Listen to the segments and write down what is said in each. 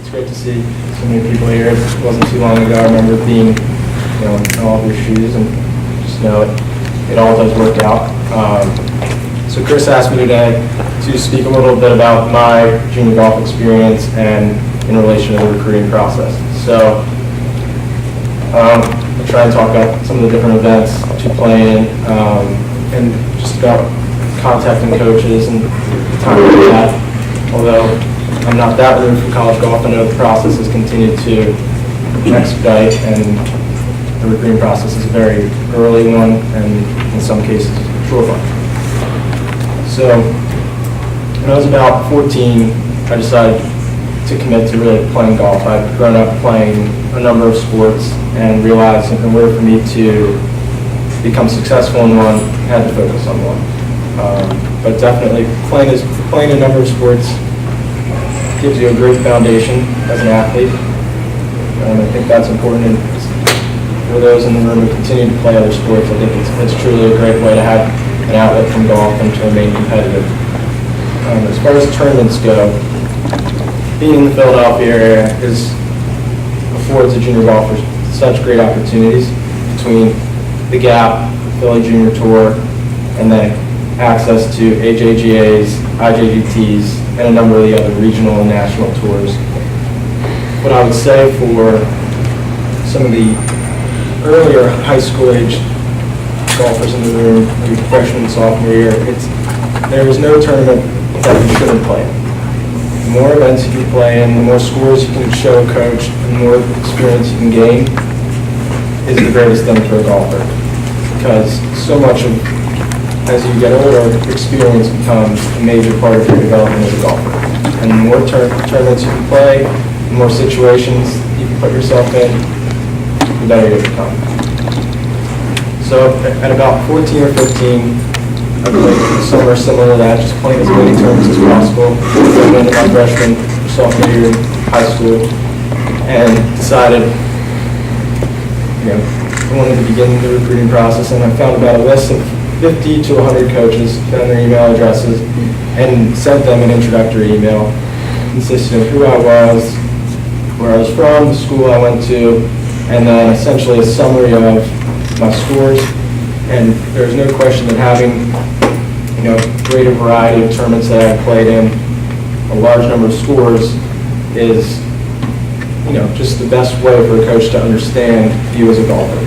It's great to see so many people here. It wasn't too long ago. I remember being, in all of your shoes, and just know it all does work out. So Chris asked me today to speak a little bit about my junior golf experience and in relation to the recruiting process. So I'll try and talk about some of the different events to play in, and just about contacting coaches and the time to do that. Although I'm not that removed from college golf, I know the process has continued to expedite, and the recruiting process is a very early one, and in some cases, short one. So when I was about 14, I decided to commit to really playing golf. I'd grown up playing a number of sports and realized in order for me to become successful in one, I had to focus on one. But definitely playing a number of sports gives you a great foundation as an athlete. And I think that's important. And for those in the room who continue to play other sports, I think it's truly a great way to have an outlet from golf and to remain competitive. As far as tournaments go, being in the Philadelphia area affords the junior golfers such great opportunities between the Gap, Philly Junior Tour, and then access to AJGAs, IJGTs, and a number of the other regional and national tours. What I would say for some of the earlier high school age golfers in the room, maybe freshman and sophomore year, there is no tournament that you shouldn't play in. The more events you can play in, the more scores you can show a coach, and the more experience you can gain is the greatest thing for a golfer. Because so much of, as you get older, experience becomes a major part of your development as a golfer. And the more tournaments you can play, the more situations you can put yourself in, the better you become. So at about 14 or 15, I played somewhere similar to that, just playing as many tournaments as possible. I went into my freshman or sophomore year in high school and decided, I wanted to begin the recruiting process, and I found about a list of 50 to 100 coaches, found their email addresses, and sent them an introductory email consisting of who I was, where I was from, the school I went to, and then essentially a summary of my scores. And there's no question that having greater variety of tournaments that I played in, a large number of scores, is just the best way for a coach to understand you as a golfer,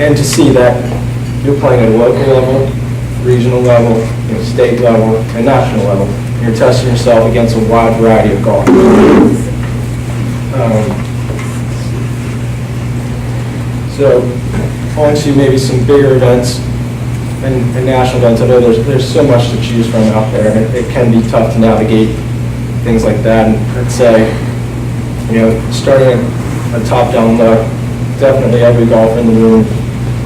and to see that you're playing at a local level, regional level, state level, and national level. And you're testing yourself against a wide variety of golf. So on to maybe some bigger events and national events. I know there's so much to choose from out there, and it can be tough to navigate things like that. And I'd say, starting a top-down look, definitely every golfer in the room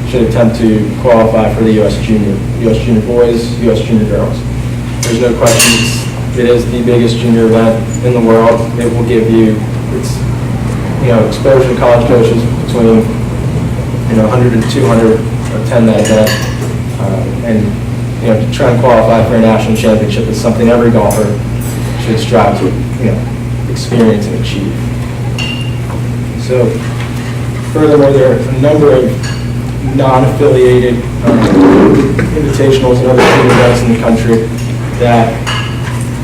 should attempt to qualify for the U.S. Junior boys, U.S. Junior girls. There's no question it is the biggest junior event in the world. It will give you exposure to college coaches between 100 and 200 attend that event, and to try and qualify for a national championship is something every golfer should strive to experience and achieve. So furthermore, there are a number of non-affiliated invitationals and other team events in the country that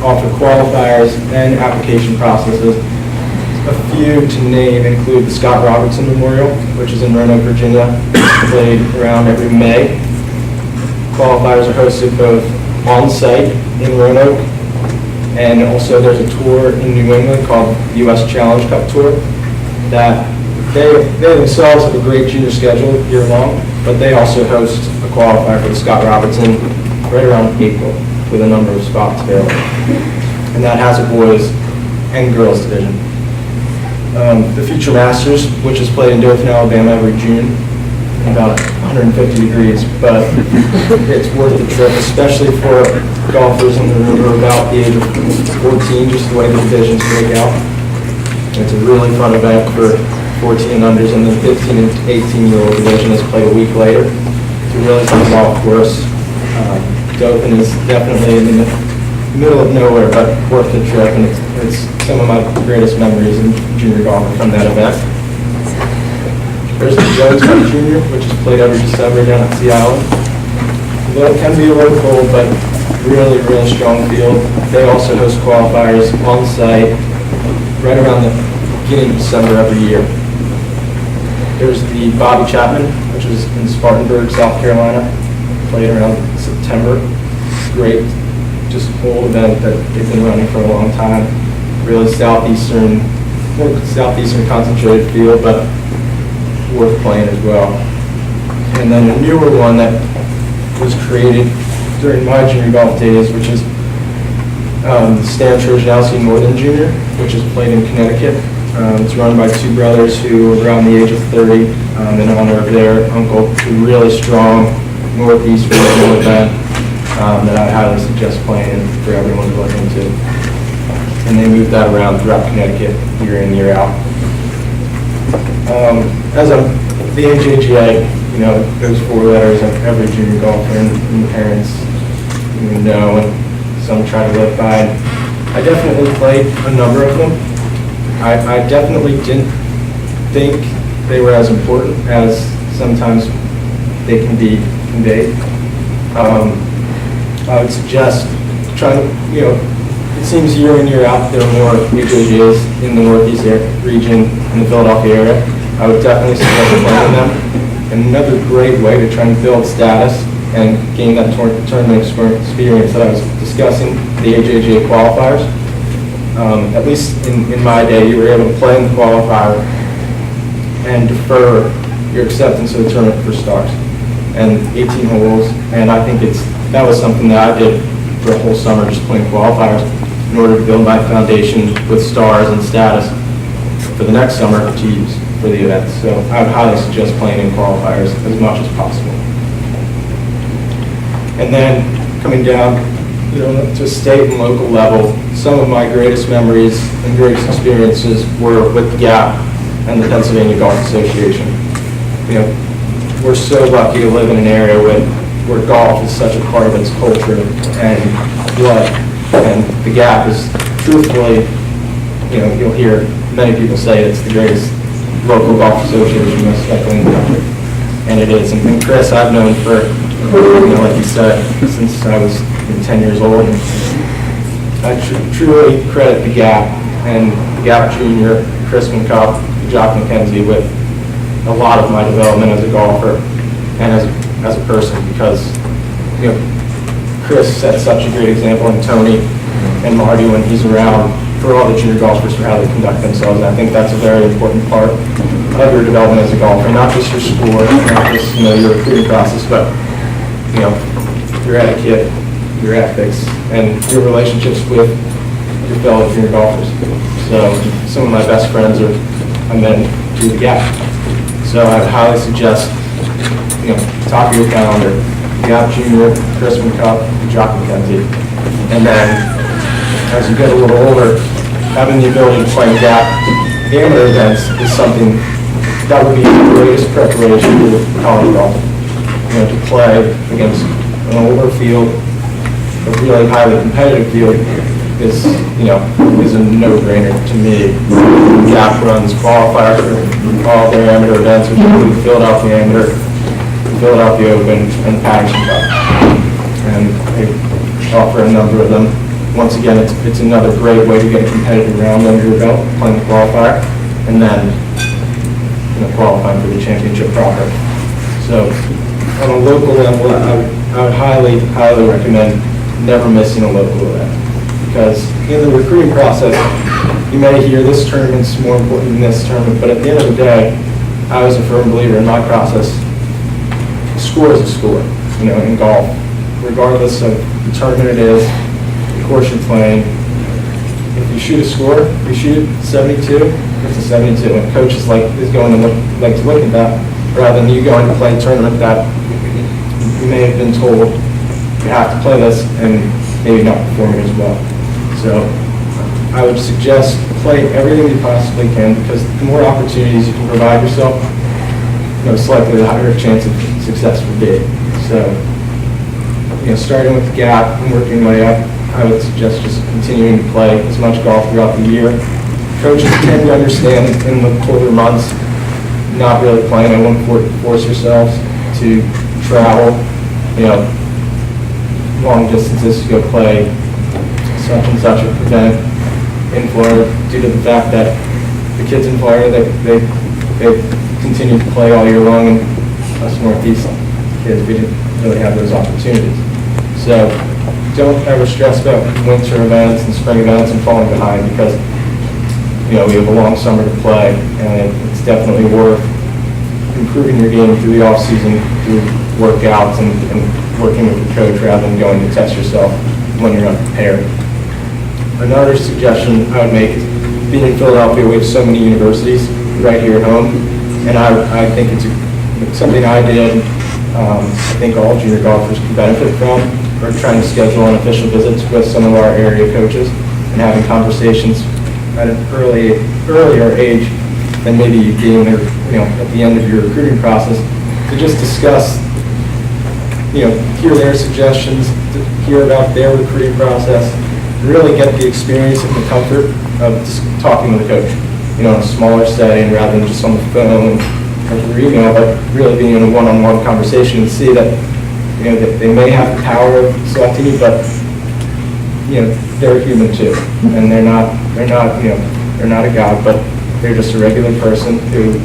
offer qualifiers and application processes. A few to name include the Scott Robertson Memorial, which is in Roanoke, Virginia, played around every May. Qualifiers are hosted both on-site in Roanoke, and also there's a tour in New England called the U.S. Challenge Cup Tour that they themselves have a great junior schedule year-long, but they also host a qualifier for the Scott Robertson right around April with a number of spots available. And that has a boys and girls division. The Future Masters, which is played in Dothan, Alabama every June, about 150 degrees, but it's worth the trip, especially for golfers in the room who are about the age of 14, just the way the divisions break out. It's a really fun event for 14 and unders, and the 15 and 18-year-old division is played a week later. It's a really fun golf course. Dothan is definitely in the middle of nowhere, but worth the trip, and it's some of my greatest memories in junior golf from that event. There's the Jones Cup Junior, which is played every December down at Sea Island. Although it can be a little cold, but really, really strong field. They also host qualifiers on site right around the beginning of December every year. There's the Bobby Chapman, which is in Spartanburg, South Carolina, played around September. Great, just old event that they've been running for a long time. Really more southeastern concentrated field, but worth playing as well. And then a newer one that was created during my junior golf days, which is the Stan Trojanowski Northern Junior, which is played in Connecticut. It's run by two brothers who are around the age of 30 in honor of their uncle. It's a really strong Northeast regional event that I highly suggest playing for everyone to look into. And they move that around throughout Connecticut year in, year out. As the AJGA, those 4 letters of every junior golfer and parents know, and some try to live by. I definitely played a number of them. I definitely didn't think they were as important as sometimes they can be conveyed. I would suggest trying to, it seems year in, year out, there are more AJGAs in the Northeast region, in the Philadelphia area. I would definitely suggest playing them. And another great way to try and build status and gain that tournament experience that I was discussing, the AJGA qualifiers. At least in my day, you were able to play in the qualifier and defer your acceptance of the tournament for stars. And 18 holes, and I think that was something that I did for a whole summer, just playing qualifiers in order to build my foundation with stars and status for the next summer to use for the event. So I would highly suggest playing in qualifiers as much as possible. And then coming down, to state and local level, some of my greatest memories and greatest experiences were with the GAP and the Pennsylvania Golf Association. We're so lucky to live in an area where golf is such a part of its culture and blood. And the GAP is truthfully, you'll hear many people say it's the greatest local golf association, most likely in the country. And it is. And Chris, I've known for, like you said, since I was 10 years old. And I truly credit the GAP and the GAP Junior, Chris McCup, Jock McKenzie with a lot of my development as a golfer and as a person, because Chris set such a great example, and Tony and Marty when he's around, for all the junior golfers, for how they conduct themselves. And I think that's a very important part of your development as a golfer, not just your score, not just your recruiting process, but your etiquette, your ethics, and your relationships with your fellow junior golfers. So some of my best friends I met through the GAP. So I would highly suggest, top of your calendar, GAP Junior, Chris McCup, Jock McKenzie. And then, as you get a little older, having the ability to play GAP amateur events is something that would be the greatest preparation for college golf. To play against an older field, a really highly competitive field, is a no-brainer to me. GAP runs qualifiers for all their amateur events, which include Philadelphia Amateur, Philadelphia Open, and Patterson Cup. And they offer a number of them. Once again, it's another great way to get a competitive round under your belt, playing the qualifier, and then qualifying for the championship proper. So on a local level, I would highly, highly recommend never missing a local event. Because in the recruiting process, you may hear this tournament's more important than this tournament, but at the end of the day, I was a firm believer in my process. A score is a score, in golf. Regardless of the tournament it is, the course you're playing, if you shoot a score, if you shoot 72, it's a 72. And coach is going to like to look at that, rather than you going to play a tournament that you may have been told you have to play this and maybe not performing as well. So I would suggest play everything you possibly can, because the more opportunities you can provide yourself, most likely the higher chance of success will be. So, starting with the GAP and working my way up, I would suggest just continuing to play as much golf throughout the year. Coaches tend to understand in the colder months, not really playing. I won't force yourselves to travel, long distances to go play such and such an event in Florida, due to the fact that the kids in Florida, they continue to play all year long, and us Northeast kids, we didn't really have those opportunities. So don't ever stress about winter events and spring events and falling behind, because we have a long summer to play, and it's definitely worth improving your game through the off season, through workouts and working with your coach rather than going to test yourself when you're unprepared. Another suggestion I would make is, being in Philadelphia, we have so many universities right here at home, and I think it's something I did, I think all junior golfers can benefit from. We're trying to schedule unofficial visits with some of our area coaches and having conversations at an earlier age than maybe being there, at the end of your recruiting process, to just discuss, hear their suggestions, to hear about their recruiting process, really get the experience and the comfort of just talking with a coach, in a smaller setting rather than just on the phone or through email, but really being in a one-on-one conversation and see that, that they may have the power of selecting you, but, they're human too, and they're not a god, but they're just a regular person who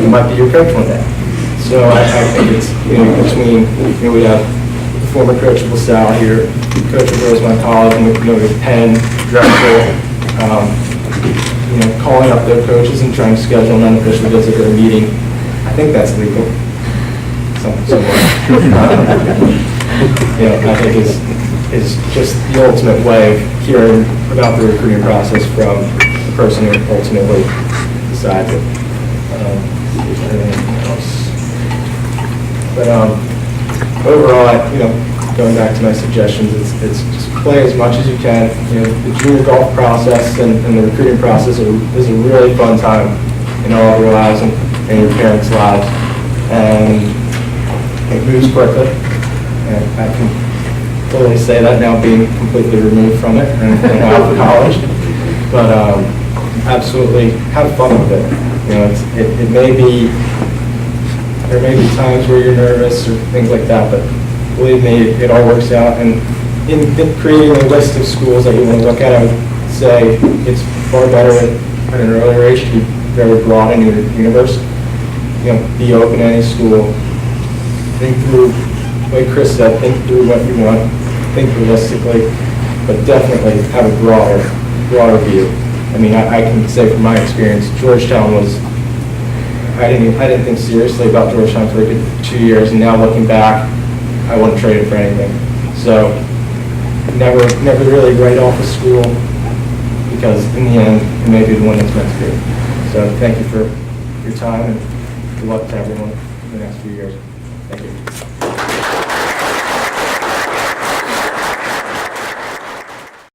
might be your coach one day. So I think it's, between, we have the former coach of LaSalle here, coach of Rosemont College, and with Penn, Drexel, calling up their coaches and trying to schedule an unofficial visit or a meeting. I think that's legal. Somewhere. I think is just the ultimate way of hearing about the recruiting process from the person who ultimately decides it. Anything else? But overall, going back to my suggestions, it's just play as much as you can. The junior golf process and the recruiting process is a really fun time in all of your lives and your parents' lives, and it moves quickly. And I can totally say that now, being completely removed from it and out of college. But absolutely have fun with it. It may be, there may be times where you're nervous or things like that, but believe me, it all works out. And in creating a list of schools that you want to look at, I would say it's far better at an earlier age to be very broad in your universe. Be open to any school. Think through, like Chris said, think through what you want. Think realistically, but definitely have a broader view. I mean, I can say from my experience, Georgetown was, I didn't think seriously about Georgetown for a good 2 years, and now looking back, I wouldn't trade it for anything. So never really write off a school, because in the end, it may be the one that's meant to be. So thank you for your time, and good luck to everyone in the next few years. Thank you.